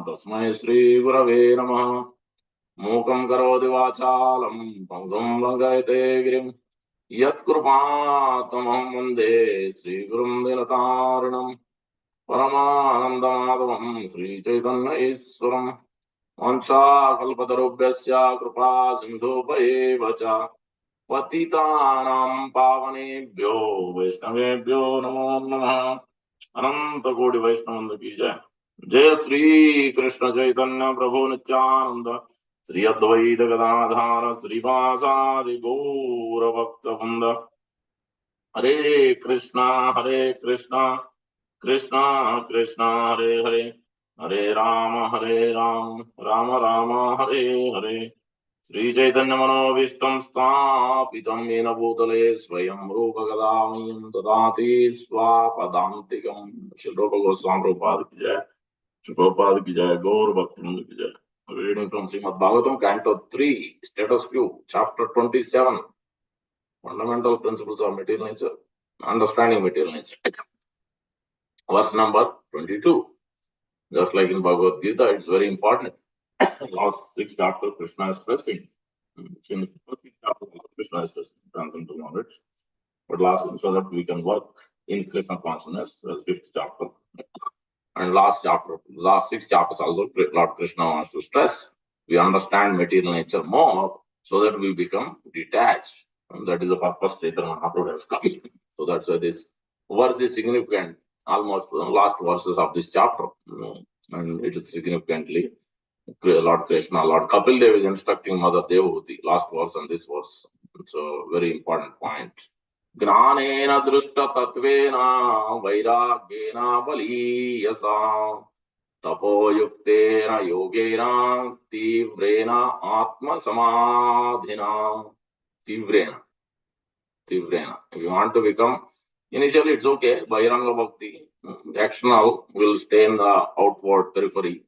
तस्मै श्री गुरवे नमः। मूकं करोति वाचालं पंगुं लङ्घयते गिरिं यत्कृपातमहं वन्दे श्रीगुरुं दीनतारिणं परमानन्दमाधवं श्रीचैतन्यईश्वरम्। वाञ्छाकल्पतरुभ्यश्च कृपा सिन्धुभ्येव च पतितानां पावनेभ्यो वैष्णवेभ्यो नमो नमः। अनंत कोटि वैष्णव की जय। जय श्री कृष्ण चैतन्य प्रभु नित्यानंद श्री अद्वैत गदाधार श्रीवासादि गौर भक्त वृंद। हरे कृष्णा कृष्णा कृष्णा हरे हरे, हरे राम राम राम हरे हरे। श्री चैतन्य मनोभीष्टं स्थापितं येन भूतले स्वयं रूप गदामह्यं ददाति स्वापदान्तिकम्। श्री रूप गोस्वामी प्रभुपाद की जय, श्री प्रभुपाद की जय, गौर भक्तवृंद की जय। Reading from Srimad Bhagavatam, Canto 3, Status Quo, Chapter 27, Fundamental Principles of Material Nature, Understanding Material Nature. Verse number 22. Just like in Bhagavad Gita, it's very important. Last 6 chapters, Krishna is stressing. In the first 6 chapters, Krishna is stressing transcendental knowledge. But last, so that we can work in Krishna consciousness, that's 5th chapter. And last 6 chapters also, Lord Krishna wants to stress. We understand material nature more so that we become detached. And that is the purpose Chaitanya Mahaprabhu has come. So that's why this verse is significant, almost the last verses of this chapter. And it is significantly Lord Krishna, Lord Kapil Dev is instructing Mother Devahuti, last verse and this verse. So very important point. ज्ञानेन दृष्टतत्त्वेन वैराग्येन बलीयसा तपोयुक्तेन योगेन तीव्रेण आत्मसमाधिना. तीव्रेण. If you want to become, initially it's okay, Bahiranga Bhakti, actional will stay in the outward periphery,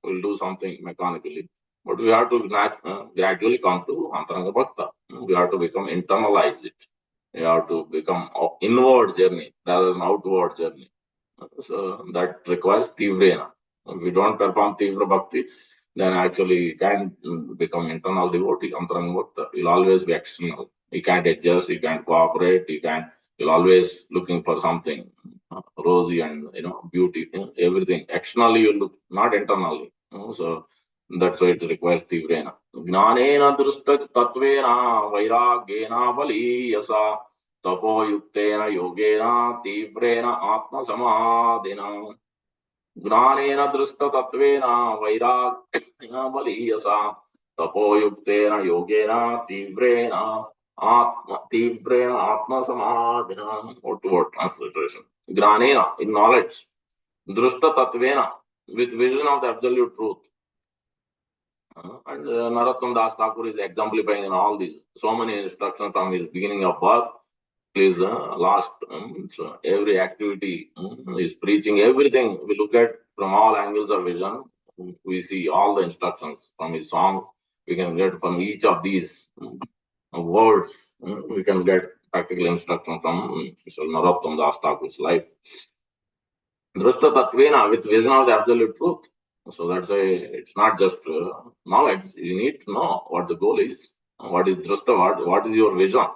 will do something mechanically. But we have to gradually come to Antaranga Bhakta. We have to become internalize it. You have to become inward journey rather than outward journey. So that requires Tivrena. If we don't perform Tivra Bhakti, then actually you can't become internal devotee, Antaranga Bhakta. You'll always be external. You can't adjust, you can't cooperate, you'll always looking for something rosy and beauty, everything. Externally you look, not internally. So that's why it requires Tivrena. Gnanena drustaj tatvena vairagyena baliyasa tapo yuktena yogena tivrena atma samadhina. Gnanena drustaj tatvena vairagyena baliyasa tapo yuktena yogena tivrena atma samadhina. Word to word transliteration. Gnanena, in knowledge. Drushta tatvena, with vision of the absolute truth. And Narottam Das Thakur is exemplifying in all these. So many instructions from his beginning of birth. Please, last, so every activity is preaching everything. We look at from all angles of vision. We see all the instructions from his songs. We can get from each of these words. We can get practical instruction from Mr. Narottam Das Thakur's life. Drushta Tatvena, with vision of the absolute truth. So that's why it's not just knowledge. You need to know what the goal is. What is Drushta? What is your vision?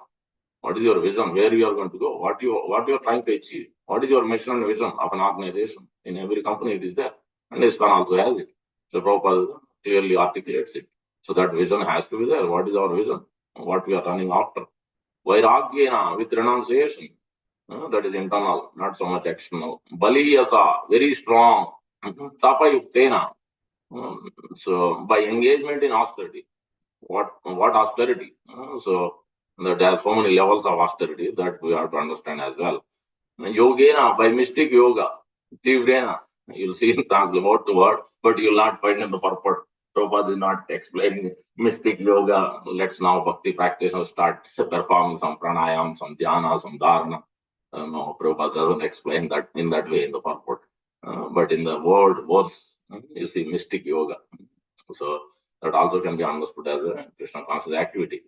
What is your vision? Where you are going to go? What you are trying to achieve? What is your mission and vision of an organization? In every company it is there. And ISKCON also has it. So Prabhupada clearly articulates it. So that vision has to be there. What is our vision? What we are running after? Vairagyena, with renunciation. That is internal, not so much external. Baliyasa, very strong. Tapayuktena. So by engagement in austerity. What austerity? So that has so many levels of austerity that we have to understand as well. Yogena, by mystic yoga. Tivrena, you'll see in translate word to word, but you'll not find in the purport. Prabhupada is not explaining mystic yoga. Let's now bhakti practitioners start performing some pranayam, some dhyana, some dharana. No, Prabhupada doesn't explain that in that way in the purport. But in the word verse, you see mystic yoga. So that also can be understood as a Krishna conscious activity.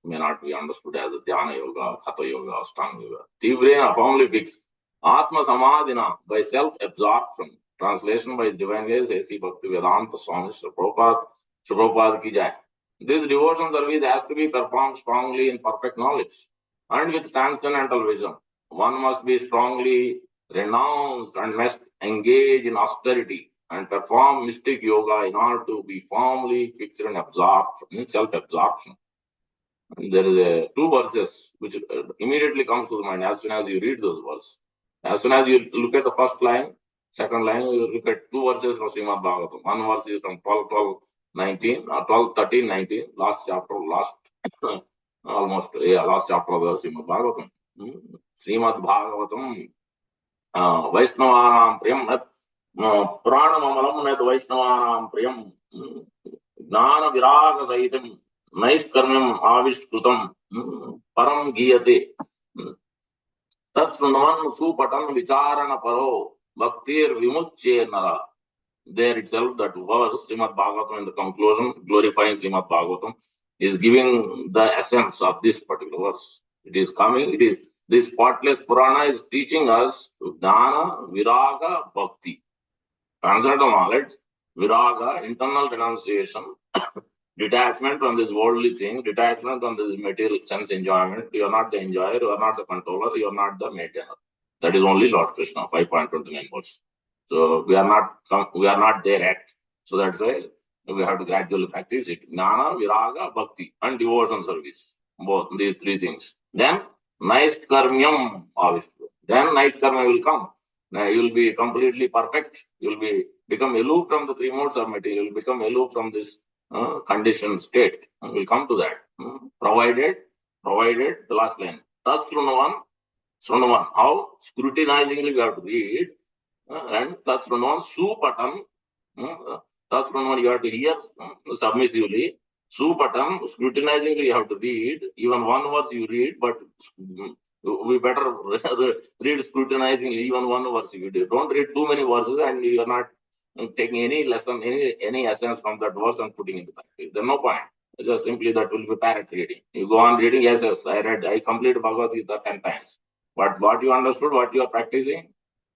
May not be understood as a dhyana yoga, hatha yoga, strong yoga. Tivrena, firmly fixed. Atma samadhina, by self-absorption. Translation by His Divine Grace A.C. Bhaktivedanta Swami Srila Prabhupada ki jai. This devotion service has to be performed strongly in perfect knowledge and with transcendental vision. One must be strongly renounced and must engage in austerity and perform mystic yoga in order to be firmly fixed and absorbed in self-absorption. There is two verses which immediately comes to the mind as soon as you read those verses. As soon as you look at the first line, second line, you look at two verses from Srimad Bhagavatam. One verse is from 12:19 or 12:13:19, last chapter, last last chapter of the Srimad Bhagavatam. Srimad Bhagavatam, Vaishnavānām priyam net Puranamamalam net Vaishnavānām priyam Gnāna Virāga Sahitam Naishkarmyam Avishkrutam Param Giyate Tat Sunavan Supatan Vicharana Paro Bhaktir Vimuchye Nara. There itself, that verse, Srimad Bhagavatam, in the conclusion, glorifying Srimad Bhagavatam, is giving the essence of this particular verse. It is coming, this spotless Purana is teaching us Jnana, Viraga, Bhakti. Transcendental knowledge, Viraga, internal renunciation, detachment from this worldly thing, detachment from this material sense enjoyment. You are not the enjoyer, you are not the controller, you are not the maintainer. That is only Lord Krishna, 5.29 verse. So we are not there yet. So that's why we have to gradually practice it. Jnana, Viraga, Bhakti, and devotion service. Both these three things. Then Naishkarmyam, obviously. Then Naishkarmya will come. Now you will be completely perfect. You will become aloof from the three modes of material. You will become aloof from this conditioned state. We'll come to that. Provided, the last line. Tas Srunavan. How? Scrutinizingly we have to read. And Tat Srunavan Supatan. Tat Srunavan you have to hear submissively. Supatan, scrutinizingly you have to read. Even one verse you read, but we better read scrutinizingly even one verse you read. Don't read too many verses and you are not taking any lesson, any essence from that verse and putting into practice. There's no point. It's just simply that will be parrot reading. You go on reading, yes, I completed Bhagavad Gita 10 times. But what you understood, what you are practicing,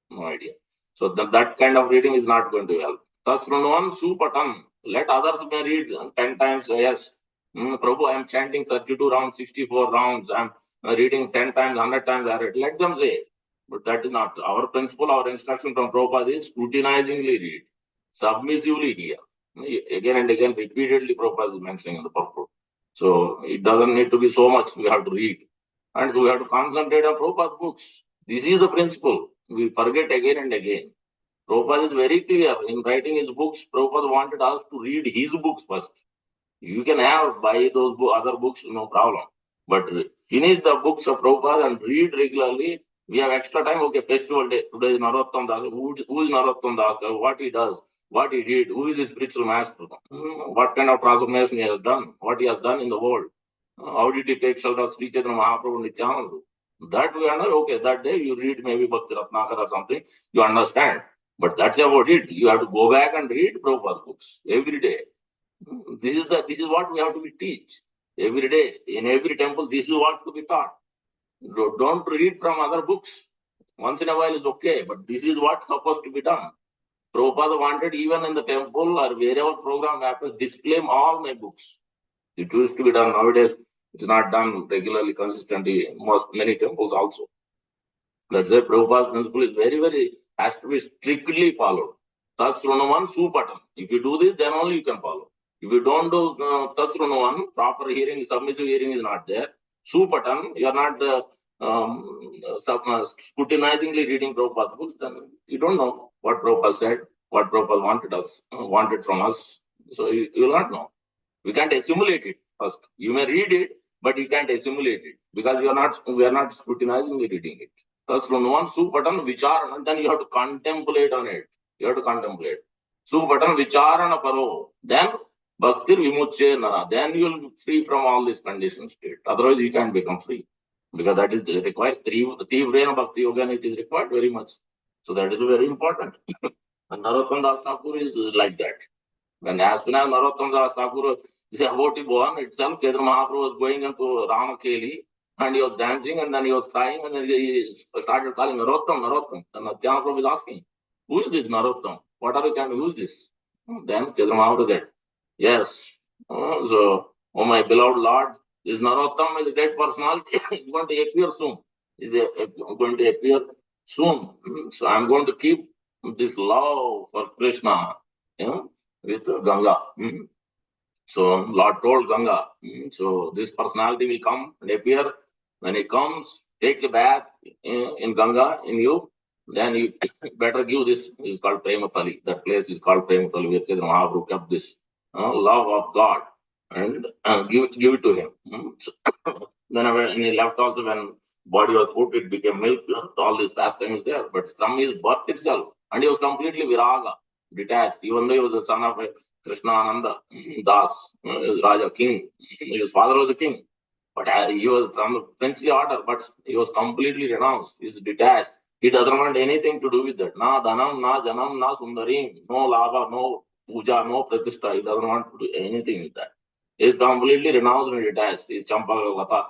no idea. So that kind of reading is not going to help. Tasrunuan Supatan. Let others may read 10 times. Yes, Prabhu, I am chanting 32 rounds, 64 rounds. I am reading 10 times, 100 times. I read. Let them say. But that is not our principle. Our instruction from Prabhupada is scrutinizingly read, submissively hear. Again and again, repeatedly, Prabhupada is mentioning in the purport. So it doesn't need to be so much. We have to read. And we have to concentrate on Prabhupada's books. This is the principle. We forget again and again. Prabhupada is very clear in writing his books. Prabhupada wanted us to read his books first. You can buy those other books, no problem. But finish the books of Prabhupada and read regularly. We have extra time. Okay, festival day. Today is Narottam Das. Who is Narottam Das? What he does, what he did, who is his spiritual master, what kind of transformation he has done, what he has done in the world. How did he take shelter of Sri Chaitanya Mahaprabhu Nityananda? That we understand. Okay, that day you read maybe Bhakti Ratnakar or something, you understand. But that's about it. You have to go back and read Prabhupada books every day. This is what we have to be teach every day in every temple. This is what to be taught. Don't read from other books. Once in a while is okay, but this is what's supposed to be done. Prabhupada wanted even in the temple or wherever program happens, display all my books. It used to be done. Nowadays, it's not done regularly, consistently in many temples also. That's why Prabhupada's principle is very, has to be strictly followed. Tasrunavan Supatan. If you do this, then only you can follow. If you don't do Tasrunavan, proper hearing, submissive hearing is not there. Supatan, you are not scrutinizingly reading Prabhupada's books, then you don't know what Prabhupada said, what Prabhupada wanted from us. So you will not know. We can't assimilate it first. You may read it, but you can't assimilate it because we are not scrutinizingly reading it. Tasrunuvan Supatan Vicharana, then you have to contemplate on it. You have to contemplate. Supatan Vicharana Paro. Then Bhakti Vimuchye Nara. Then you will be free from all this conditioned state. Otherwise, you can't become free. Because that is requires Tivrena Bhakti Yoga, and it is required very much. So that is very important. And Narottam Das Thakur is like that. When as soon as Narottam Das Thakur is about to go on itself, Chaitanya Mahaprabhu was going into Ramakeli and he was dancing and then he was crying and then he started calling Narottam. And Nityananda Prabhu is asking, Who is this Narottam? What are you chanting? Who is this? Then Chaitanya Mahaprabhu said, yes. Oh my beloved Lord, this Narottam is a great personality. He's going to appear soon. He's going to appear soon. So I'm going to keep this love for Krishna, with Ganga. So Lord told Ganga, so this personality will come and appear. When he comes, take a bath in Ganga in you. Then you better give this. It's called Prematali. That place is called Prematali, where Chaitanya Mahaprabhu kept this love of God and give it to him. So, then when he left also, when body was put, it became milk. All this pastime is there. But from his birth itself, and he was completely viraga, detached. Even though he was the son of a Krishna Ananda Das, Raja, king. His father was a king. But he was from the princely order, but he was completely renounced. He's detached. He doesn't want anything to do with that. Na dhanam, na janam, na sundarim, no lava, no puja, no pratishtha. He doesn't want to do anything with that. He's completely renounced and detached. He's Champaka Lata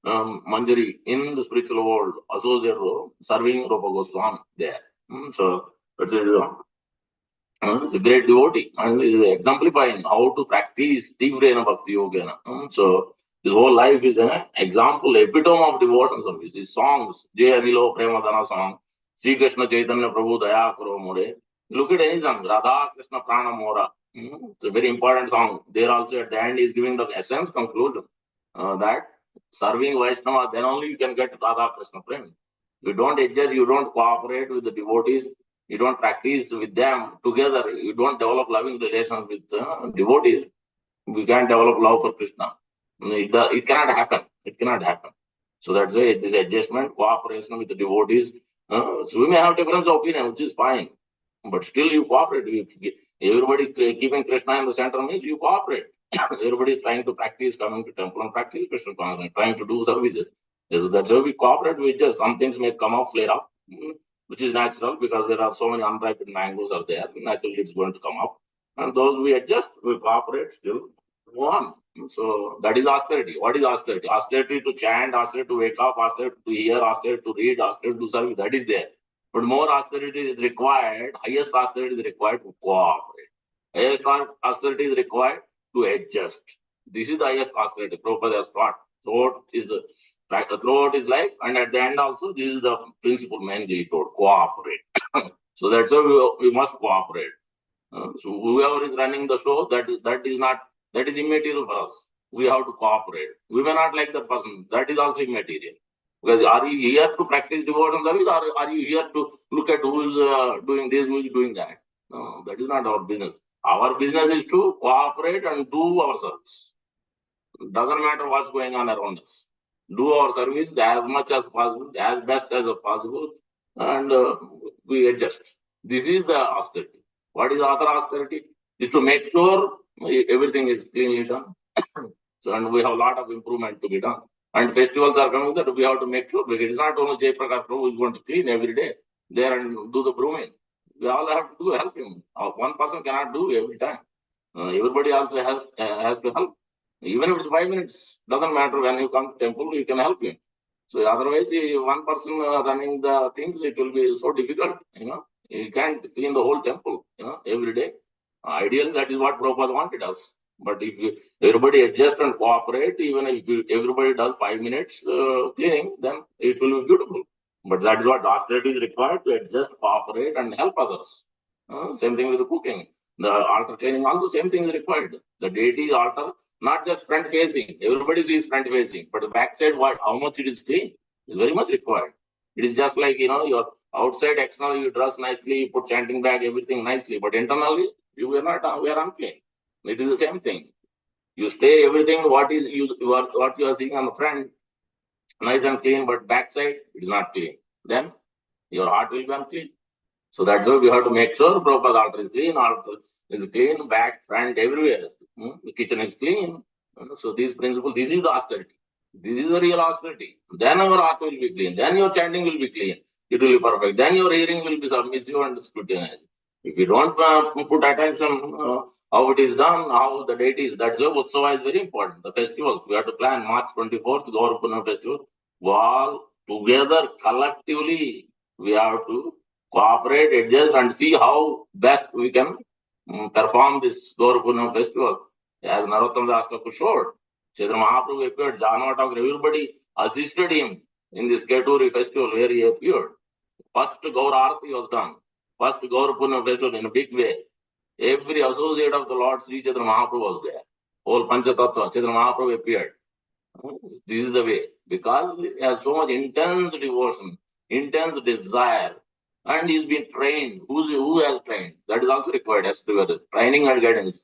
Manjari in the spiritual world, associated serving Rupa Goswami there. So, is a great devotee and is exemplifying how to practice Tivrena Bhakti Yogena. So his whole life is an example, epitome of devotion service. His songs, Jai Anilo Premadana song, Sri Krishna Chaitanya Prabhu Daya Karo More. Look at any song, Radha Krishna Prana Mora. It's a very important song. There also at the end is giving the essence conclusion that serving Vaishnava, then only you can get Radha Krishna Prem. You don't adjust, you don't cooperate with the devotees, you don't practice with them together, you don't develop loving relations with devotees, we can't develop love for Krishna. It cannot happen. It cannot happen. So that's why this adjustment, cooperation with the devotees. So we may have difference of opinion, which is fine, but still you cooperate. If everybody keeping Krishna in the center means you cooperate. Everybody is trying to practice, coming to temple and practice Krishna consciousness, trying to do services. Yes, that's why we cooperate. We just some things may come up, flare up, which is natural because there are so many unripened mangoes are there. Naturally, it's going to come up, and those we adjust, we cooperate, still go on. So that is austerity. What is austerity? Austerity to chant, austerity to wake up, austerity to hear, austerity to read, austerity to serve. That is there. But more austerity is required. Highest austerity is required to cooperate. Highest austerity is required to adjust. This is the highest austerity. Prabhupada has taught. Throughout his life, and at the end also, this is the principle mainly taught: cooperate. So that's why we must cooperate. So whoever is running the show, that is immaterial for us. We have to cooperate. We may not like that person. That is also immaterial. Because are you here to practice devotion service, or are you here to look at who is doing this, who is doing that? No, that is not our business. Our business is to cooperate and do our service. Doesn't matter what's going on around us. Do our service as much as possible, as best as possible, and we adjust. This is the austerity. What is other austerity? Is to make sure everything is cleanly done. So, and we have a lot of improvement to be done. And festivals are coming that we have to make sure, because it's not only Jay Prakash Prabhu who is going to clean every day there and do the brooming. We all have to help him. One person cannot do every time. Everybody also has to help. Even if it's 5 minutes, doesn't matter. When you come to temple, you can help him. So otherwise, one person running the things, it will be so difficult. You can't clean the whole temple. Every day. Ideally, that is what Prabhupada wanted us. But if everybody adjust and cooperate, even if everybody does 5 minutes cleaning, then it will be beautiful. But that is what austerity is required, to adjust, cooperate, and help others. Same thing with the cooking. The altar cleaning also, same thing is required. The deity altar, not just front facing. Everybody sees front facing, but the back side, how much it is clean is very much required. It is just like, your outside, external, you dress nicely, you put chanting bag, everything nicely, but internally, we are unclean. It is the same thing. You stay everything what you are seeing on the front, nice and clean, but backside it is not clean. Then your heart will be unclean. So that's why we have to make sure Prabhupada altar is clean, back, front, everywhere. The kitchen is clean. So these principles, this is the austerity. This is the real austerity. Then our heart will be clean. Then your chanting will be clean. It will be perfect. Then your hearing will be submissive and scrutinized. If you don't put attention how it is done, how the date is, that's why Utsava is very important. The festivals, we have to plan March 24th, Gaurav Festival. We all together, collectively, we have to cooperate, adjust, and see how best we can perform this Gaurapurnam festival. As Narottam Das Thakur showed, Chaitanya Mahaprabhu appeared, Janava Thakur, everybody assisted him in this Keturi festival where he appeared. First Gaur Arati was done. First Gaurapurnam festival in a big way. Every associate of the Lord Sri Chaitanya Mahaprabhu was there. Whole Panchatattva, Chaitanya Mahaprabhu appeared. This is the way. Because he has so much intense devotion, intense desire, and he's been trained. Who has trained? That is also required as to training and guidance.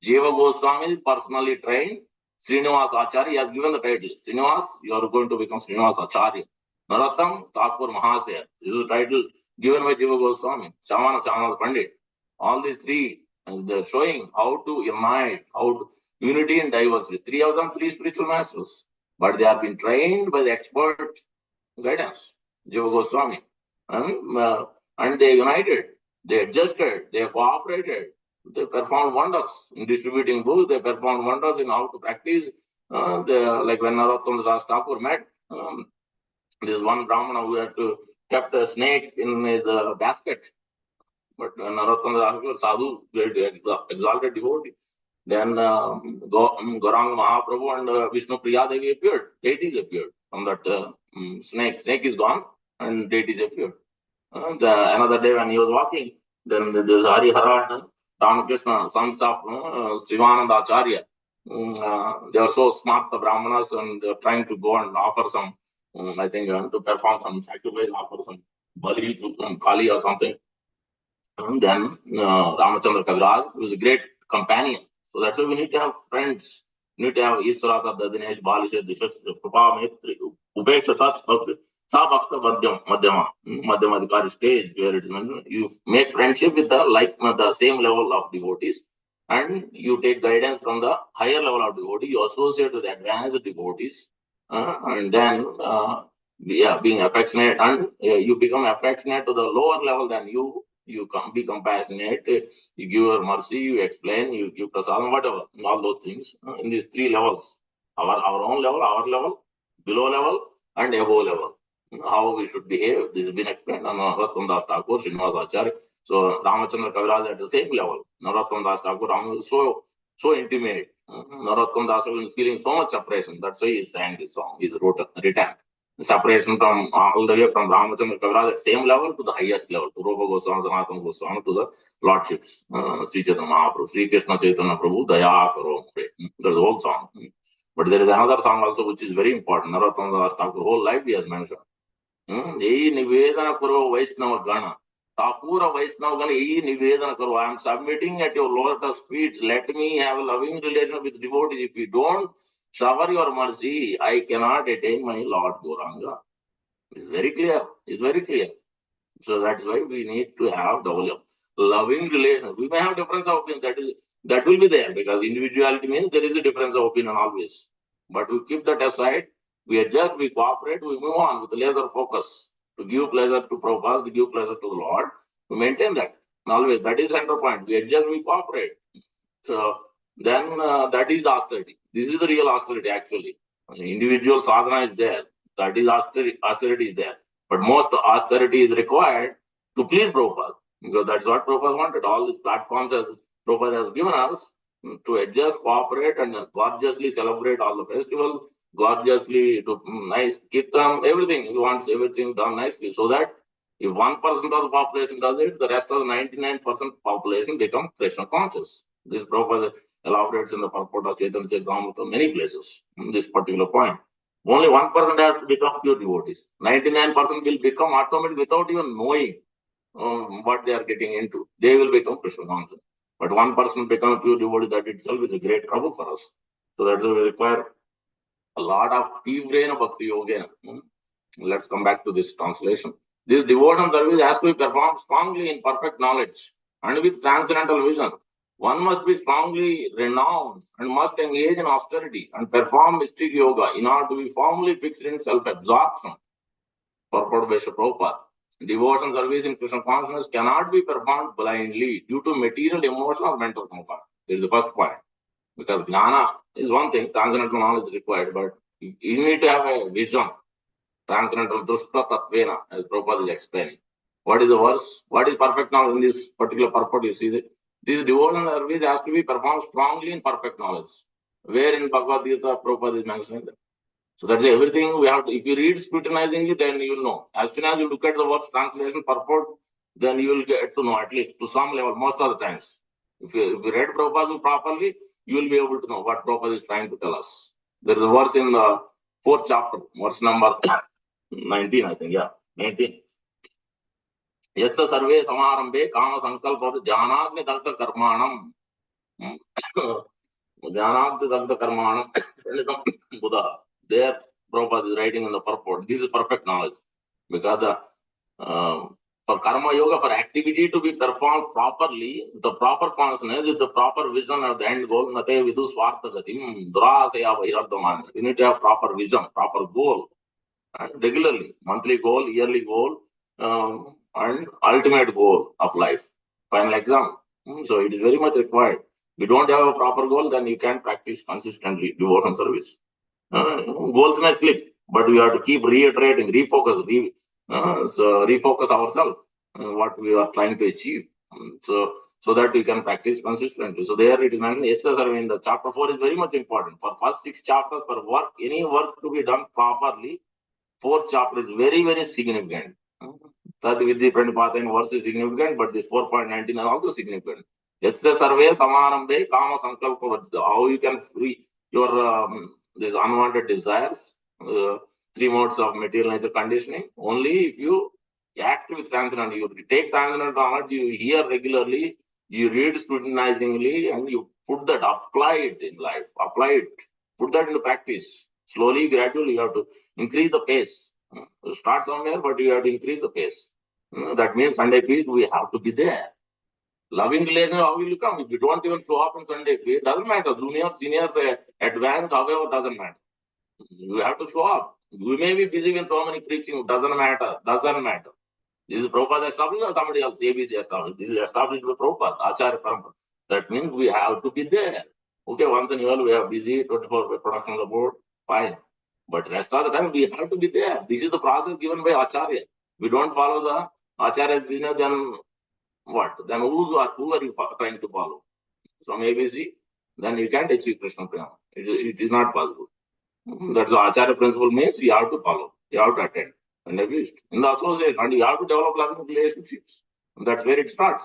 Jiva Goswami is personally trained. Srinivas Acharya has given the title. Srinivas, you are going to become Srinivas Acharya. Narottam Thakur Mahasaya. This is the title given by Jiva Goswami. Shamana Pandit. All these three, they're showing how to unite, how to unity and diversity. Three of them, three spiritual masters. But they have been trained by the expert guidance, Jiva Goswami. And they united, they adjusted, they cooperated, they performed wonders in distributing books, they performed wonders in how to practice. Like when Narottam Das Thakur met, this one Brahmana who had kept a snake in his basket. But Narottam Das Thakur, sadhu, very exalted devotee. Then Gauranga Mahaprabhu and Vishnu Priya Devi appeared. Deities appeared from that snake. Snake is gone and deities appeared. Another day when he was walking, then there's Hari Haran, Ramakrishna, sons of Sivananda Acharya. They were so smart, the Brahmanas, and they were trying to go and offer some, I think, to perform some sacrifice, offer some bali to Kali or something. And then Ramachandra Kaviraj was a great companion. So that's why we need to have friends. We need to have Iswarata, Dinesh, Balisha, Dishas, Papa, Maitri, Upeksha, Tat, Bhakti, Sa Bhakta, Madhyamadikari stage where it is mentioned. You make friendship with the same level of devotees and you take guidance from the higher level of devotee. You associate with advanced devotees and then being affectionate and you become affectionate to the lower level than you. You be compassionate, you give your mercy, you explain, you give prasadam, whatever, all those things in these three levels. Our own level, our level, below level, and above level. How we should behave, this has been explained on Narottam Das Thakur, Srinivas Acharya. So Ramachandra Kaviraj at the same level. Narottam Das Thakur is so intimate. Narottam Das is feeling so much separation. That's why he sang this song. He's written. Separation from all the way from Ramachandra Kaviraj at same level to the highest level, to Rupa Goswami, Sanatana Goswami, to the Lordship, Sri Chaitanya Mahaprabhu, Sri Krishna Chaitanya Prabhu, Daya Karo. There's a whole song. But there is another song also which is very important. Narottam Das Thakur, whole life he has mentioned. Ye Nivedana Kuro Vaishnava Gana. Thakura Vaishnava Gana, Ye Nivedana Kuro. I am submitting at your lotus feet. Let me have a loving relation with devotees. If you don't shower your mercy, I cannot attain my Lord Gauranga. It's very clear. It's very clear. So that's why we need to have the loving relation. We may have difference of opinion. That will be there because individuality means there is a difference of opinion always. But we keep that aside. We adjust, we cooperate, we move on with laser focus to give pleasure to Prabhupada, to give pleasure to the Lord. We maintain that always. That is center point. We adjust, we cooperate. So then that is the austerity. This is the real austerity actually. Individual sadhana is there. That is austerity is there. But most austerity is required to please Prabhupada because that's what Prabhupada wanted. All these platforms as Prabhupada has given us to adjust, cooperate, and gorgeously celebrate all the festivals, gorgeously to nice kirtan, everything. He wants everything done nicely so that if 1% of the population does it, the rest of the 99% population become Krishna conscious. This Prabhupada elaborates in the purport of Chaitanya Charitamrita many places in this particular point. Only 1% has to become pure devotees. 99% will become automatic without even knowing what they are getting into. They will become Krishna conscious. But 1% become pure devotee, that itself is a great trouble for us. So that's why we require a lot of Tivrena Bhakti Yogena. Let's come back to this translation. This devotion service has to be performed strongly in perfect knowledge and with transcendental vision. One must be strongly renounced and must engage in austerity and perform mystic yoga in order to be firmly fixed in self-absorption. Purport by Prabhupada. Devotion service in Krishna consciousness cannot be performed blindly due to material, emotional, or mental comfort. This is the first point. Because jnana is one thing, transcendental knowledge is required, but you need to have a vision. Transcendental drushta tattvena, as Prabhupada is explaining. What is the verse? What is perfect knowledge in this particular purport? You see that this devotional service has to be performed strongly in perfect knowledge. Where in Bhagavad Gita, Prabhupada is mentioning that. So that's everything we have to, if you read scrutinizingly, then you will know. As soon as you look at the verse translation purport, then you will get to know at least to some level, most of the times. If you read Prabhupada properly, you will be able to know what Prabhupada is trying to tell us. There is a verse in the fourth chapter, verse number 19, I think, yeah, 19. यस्य सर्वे समारंभे काम संकल्प ध्यानाग्नि दग्ध कर्माणम ध्यानाग्नि दग्ध कर्माणम Buddha. There Prabhupada is writing in the purport. This is perfect knowledge. Because for karma yoga, for activity to be performed properly, the proper consciousness with the proper vision of the end goal, nate vidu swartha gatim durasaya vahiradhamana. You need to have proper vision, proper goal, and regularly, monthly goal, yearly goal, and ultimate goal of life, final exam. So it is very much required. If you don't have a proper goal, then you can't practice consistently devotion service. Goals may slip, but we have to keep reiterating, refocus, refocus ourselves what we are trying to achieve. So that we can practice consistently. So there it is mentioned, yes, sir, in the chapter 4 is very much important. For first 6 chapters, for work, any work to be done properly, 4th chapter is very, very significant. That with the Pranipata verse is significant, but this 4.19 are also significant. Yes, sir, survey, samarambe, kama sankalpa, how you can free your these unwanted desires, 3 modes of material nature conditioning, only if you act with transcendental. You take transcendental knowledge, you hear regularly, you read scrutinizingly, and you put that, apply it in life, apply it, put that into practice. Slowly, gradually, you have to increase the pace. Start somewhere, but you have to increase the pace. That means Sunday feast, we have to be there. Loving relation, how will you come? If you don't even show up on Sunday feast, doesn't matter. Junior, senior, advanced, however, doesn't matter. You have to show up. We may be busy with so many preaching, doesn't matter. Doesn't matter. This is Prabhupada established or somebody else, ABC established. This is established by Prabhupada, Acharya Parampara. That means we have to be there. Okay, once in a while we are busy, 24 production of the board, fine. But rest of the time we have to be there. This is the process given by Acharya. We don't follow the Acharya's business, then what? Then who are you trying to follow? Some ABC, then you can't achieve Krishna Prema. It is not possible. That's the Acharya principle means you have to follow, you have to attend. And at least in the association, and you have to develop loving relationships. And that's where it starts.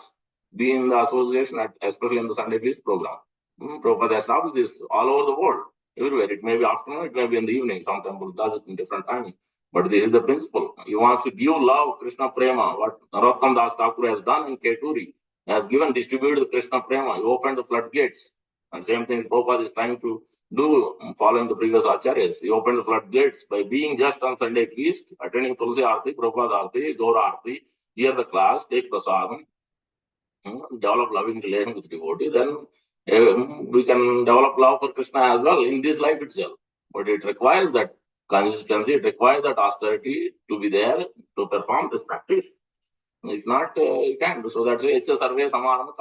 Be in the association, especially in the Sunday Feast program. Prabhupada established this all over the world, everywhere. It may be afternoon, it may be in the evening. Some temple does it in different timing. But this is the principle. He wants to give love, Krishna Prema. What Narottam Das Thakur has done in Keturi, has given, distributed the Krishna Prema. He opened the floodgates. And same thing Prabhupada is trying to do, following the previous acharyas. He opened the floodgates by being just on Sunday feast, attending Tulsi Aarti, Prabhupada Aarti, Gaura Aarti, hear the class, take prasadam, develop loving relation with devotee, then we can develop love for Krishna as well in this life itself. But it requires that consistency, it requires that austerity to be there to perform this practice. If not, you can't. So that's why it's a survey, samarama,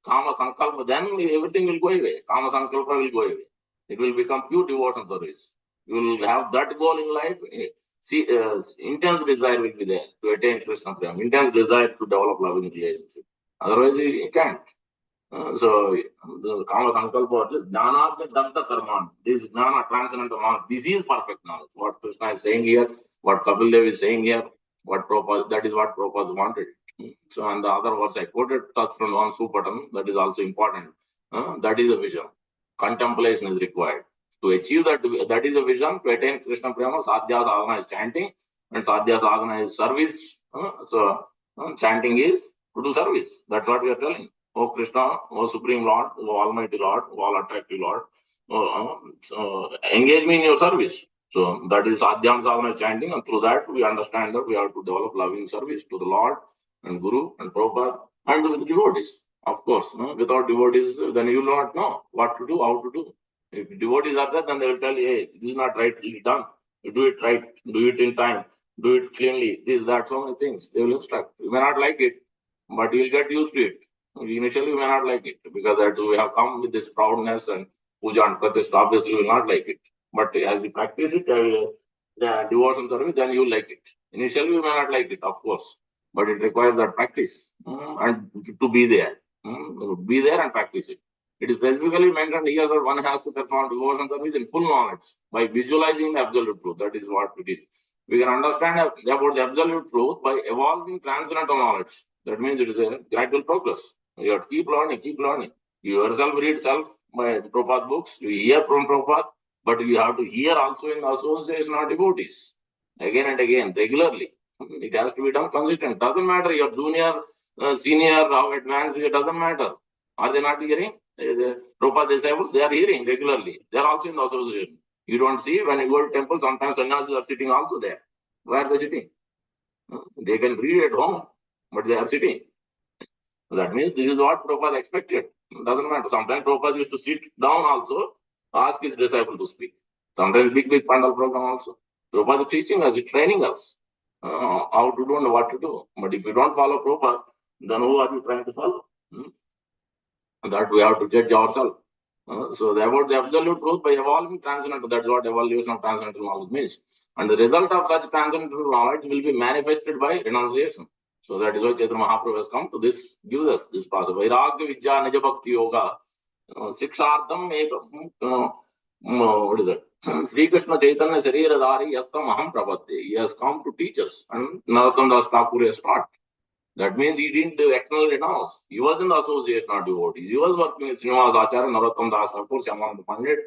kama sankalpa, then everything will go away. Kama sankalpa will go away. It will become pure devotion service. You will have that goal in life. See, intense desire will be there to attain Krishna Prema, intense desire to develop loving relationship. Otherwise, you can't. So, the Kama Sankalpa, Jnana Danta Karman, this Jnana transcendental knowledge, this is perfect knowledge. What Krishna is saying here, what Kapil Dev is saying here, what Prabhupada, that is what Prabhupada wanted. So, and the other words I quoted, Tatsranvan Supatam, that is also important. That is a vision. Contemplation is required. To achieve that, that is a vision. To attain Krishna Prema, Sadhya Sadhana is chanting, and Sadhya Sadhana is service. Chanting is to do service. That's what we are telling. O Krishna, O Supreme Lord, O Almighty Lord, O All Attractive Lord, engage me in your service. So that is Sadhyam Sadhana chanting, and through that we understand that we have to develop loving service to the Lord and Guru and Prabhupada and with the devotees. Of course, without devotees, then you will not know what to do, how to do. If devotees are there, then they will tell you, hey, this is not rightly done. You do it right, do it in time, do it cleanly, this, that, so many things. They will instruct. You may not like it, but you will get used to it. Initially, we may not like it because that we have come with this proudness and puja and pratishtha. Obviously, we will not like it. But as you practice it, the devotion service, then you will like it. Initially, we may not like it, of course. but it requires that practice and to be there. Be there and practice it. It is specifically mentioned here that one has to perform devotion service in full knowledge by visualizing the absolute truth. That is what it is. We can understand about the absolute truth by evolving transcendental knowledge. That means it is a gradual progress. You have to keep learning, keep learning. You yourself read self by Prabhupada books, you hear from Prabhupada, but you have to hear also in association of devotees again and again, regularly. It has to be done consistent. Doesn't matter your junior, senior, how advanced, it doesn't matter. Are they not hearing? Prabhupada disciples, they are hearing regularly. They are also in the association. You don't see when you go to temple, sometimes sannyasis are sitting also there. Where are they sitting? They can read at home, but they are sitting. That means this is what Prabhupada expected. Doesn't matter. Sometimes Prabhupada used to sit down also, ask his disciple to speak. Sometimes big pandal program also. Prabhupada is teaching us, is training us how to do and what to do. But if you don't follow Prabhupada, then who are you trying to follow? That we have to judge ourselves. So about the absolute truth by evolving transcendental, that's what evolution of transcendental knowledge means. And the result of such transcendental knowledge will be manifested by renunciation. So that is why Chaitanya Mahaprabhu has come to this, gives us this process. Vairagya Vidya Nija Bhakti Yoga. Sikshardam what is it? Sri Krishna Chaitanya Shariradhari Yastam Aham Prabhatte. He has come to teach us. And Narottam Das Thakur has taught. That means he didn't externally renounce. He was in the association of devotees. He was working with Srinivas Acharya, Narottam Das Thakur, Shyamananda Pandit.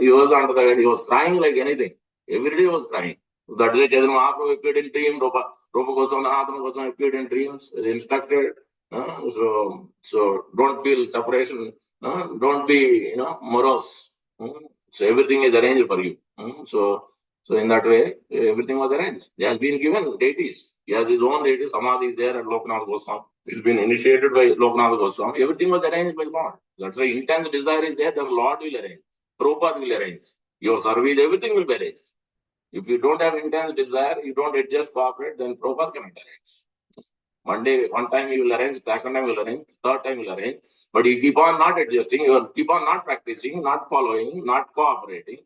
He was under the head. He was crying like anything. Every day he was crying. That is why Chaitanya Mahaprabhu appeared in dream. Rupa Goswami, Sanatana Goswami appeared in dreams. They instructed. So don't feel separation. Don't be morose. So everything is arranged for you. So in that way, everything was arranged. He has been given deities. He has his own deity. Samadhi is there at Lokanath Goswami. He's been initiated by Lokanath Goswami. Everything was arranged by God. That's why intense desire is there. The Lord will arrange. Prabhupada will arrange. Your service, everything will be arranged. If you don't have intense desire, you don't adjust, cooperate, then Prabhupada cannot arrange. One time you will arrange, second time you will arrange, third time you will arrange. But you keep on not adjusting, you keep on not practicing, not following, not cooperating,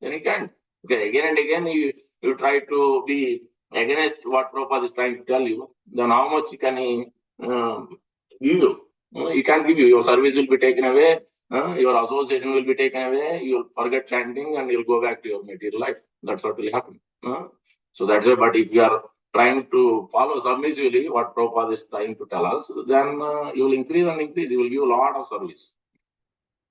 then you can't. Okay, again and again you try to be against what Prabhupada is trying to tell you, then how much can he give you? He can't give you. Your service will be taken away, your association will be taken away, you'll forget chanting and you'll go back to your material life. That's what will happen. So that's why, but if you are trying to follow submissively what Prabhupada is trying to tell us, then you will increase and increase. You will give a lot of service.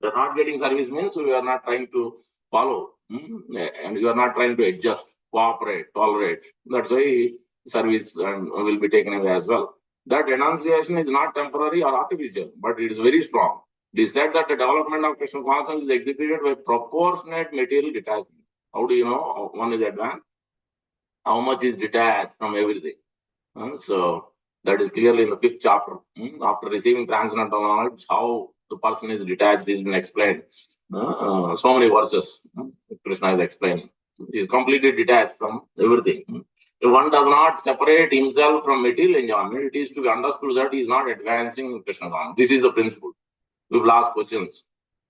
You're not getting service means we are not trying to follow, and you are not trying to adjust, cooperate, tolerate. That's why service will be taken away as well. That renunciation is not temporary or artificial, but it is very strong. It is said that the development of Krishna consciousness is executed by proportionate material detachment. How do you know one is advanced? How much is detached from everything? So that is clearly in the 5th chapter. After receiving transcendental knowledge, how the person is detached has been explained. So many verses Krishna is explaining. He is completely detached from everything. If one does not separate himself from material enjoyment, it is to be understood that he is not advancing in Krishna consciousness. This is the principle. We will ask questions.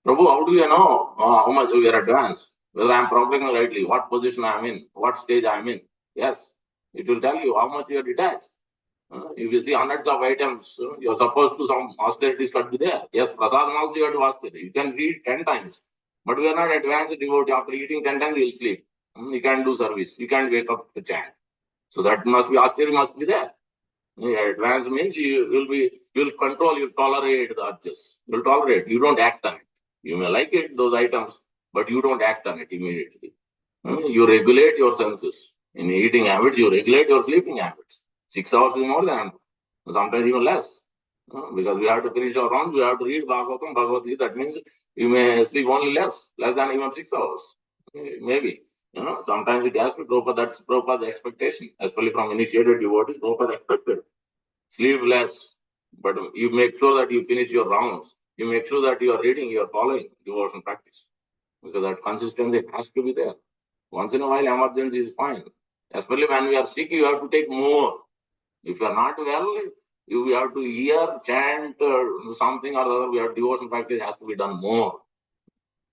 Prabhu, how do you know how much we are advanced? Whether I am progressing rightly, what position I am in, what stage I am in. Yes, it will tell you how much you are detached. If you see hundreds of items, you're supposed to some austerity should be there. Yes, prasadam also you have to austerity. You can read 10 times. But we are not advanced devotee. After eating 10 times, you'll sleep. You can't do service. You can't wake up to chant. So that must be, austerity must be there. Advanced means you'll control, you'll tolerate the urges. You'll tolerate. You don't act on it. You may like it, those items, but you don't act on it immediately. You regulate your senses. In eating habits, you regulate your sleeping habits. 6 hours is more than enough. Sometimes even less. Because we have to finish our round, we have to read Bhagavatam, Bhagavad Gita. That means you may sleep only less than even 6 hours. Maybe. Sometimes it has to Prabhupada, that's Prabhupada's expectation, especially from initiated devotees. Prabhupada expected. Sleep less, but you make sure that you finish your rounds. You make sure that you are reading, you are following devotion practice. Because that consistency has to be there. Once in a while, emergency is fine. Especially when we are sick, you have to take more. If you are not well, you have to hear, chant, something or other. We have devotion practice has to be done more.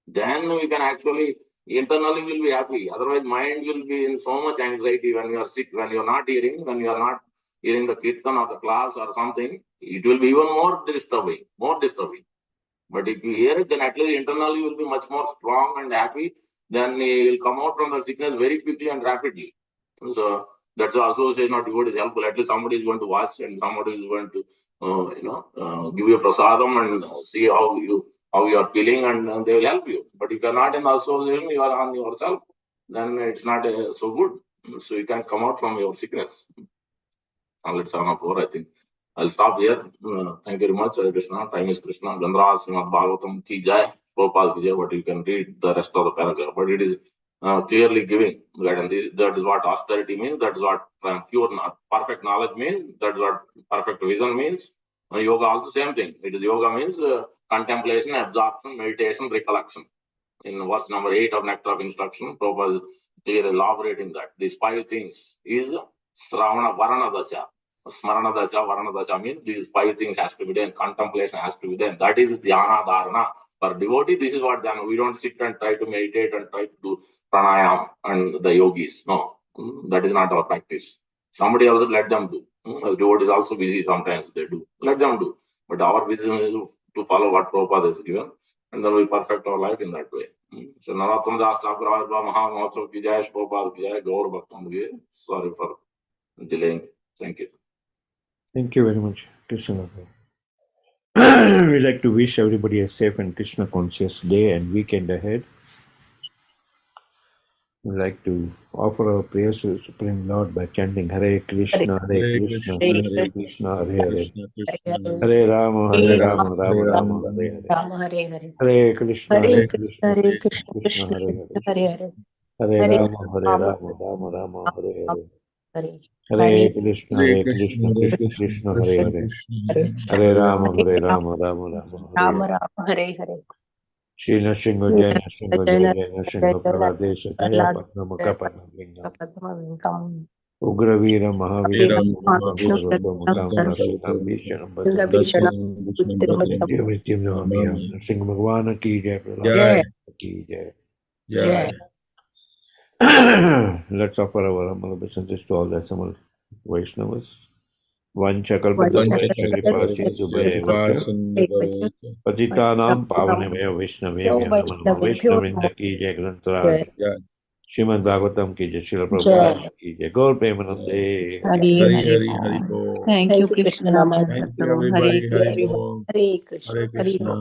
Then we can actually, internally will be happy. Otherwise, mind will be in so much anxiety when you are sick, when you are not hearing, when you are not hearing the kirtan or the class or something, it will be even more disturbing, more disturbing. But if you hear it, then at least internally you will be much more strong and happy. Then you will come out from the sickness very quickly and rapidly. So that's the association of devotee is helpful. At least somebody is going to watch and somebody is going to, give you a prasadam and see how you are feeling, and they will help you. But if you are not in the association, you are on yourself, then it's not so good. So you can come out from your sickness. Now let's on 4, I think. I'll stop here. Thank you very much, Hare Krishna. Time is Krishna. Gandhara Srimad Bhagavatam ki jai. Prabhupada ki jai. But you can read the rest of the paragraph. But it is clearly giving guidance. That is what austerity means. That is what pure, perfect knowledge means. That is what perfect vision means. Yoga also same thing. It is yoga means contemplation, absorption, meditation, recollection. In verse number 8 of Nectar of Instruction, Prabhupada is clearly elaborating that these 5 things is Sravana Varana Dasha. Smarana Dasha, Varana Dasha means these 5 things has to be there, contemplation has to be there. That is Dhyana Dharana. For devotee, this is what Dhyana. We don't sit and try to meditate and try to do pranayam and the yogis. No, that is not our practice. Somebody else, let them do. As devotees also busy, sometimes they do. Let them do. But our business is to follow what Prabhupada has given, and then we perfect our life in that way. So Narottam Das Thakur Maha Mahotsav ki jai, Prabhupada ki jai, Gaur Bhaktam ki jai. Sorry for delaying. Thank you. Thank you very much, Krishna. We'd like to wish everybody a safe and Krishna conscious day and weekend ahead. We'd like to offer our prayers to the Supreme Lord by chanting Hare Krishna, Hare Krishna, Krishna Krishna, Hare Hare. Hare Rama, Rama Rama, Hare Hare. Hare Krishna, Krishna Krishna, Hare Hare. Hare Rama, Rama Rama, Hare Hare. Hare Krishna, Krishna Krishna, Hare Hare. Hare Rama, Rama Rama, Hare Hare. Shri Nrsimha Jai Nrsimha Jai Jai Nrsimha Praladesha Jaya Padmamaka Padmavingam Ugraveera Mahavira Mukam Nrsimham Bhishanam Bhadram Nrsimha Bhagwana Ki Jai Praladesha Ki Jai. Let's offer our humble obeisances to all the assembled Vaishnavas. Patitanam Pavanebhyo Vaishnavebhyo Namo Vaishnavinda Ki Jai Grantaraj Srimad Bhagavatam Ki Jai Srila Prabhupada Ki Jai Gaur Premanande Hari. Thank you, Krishna. Thank you, everybody. Hare Krishna.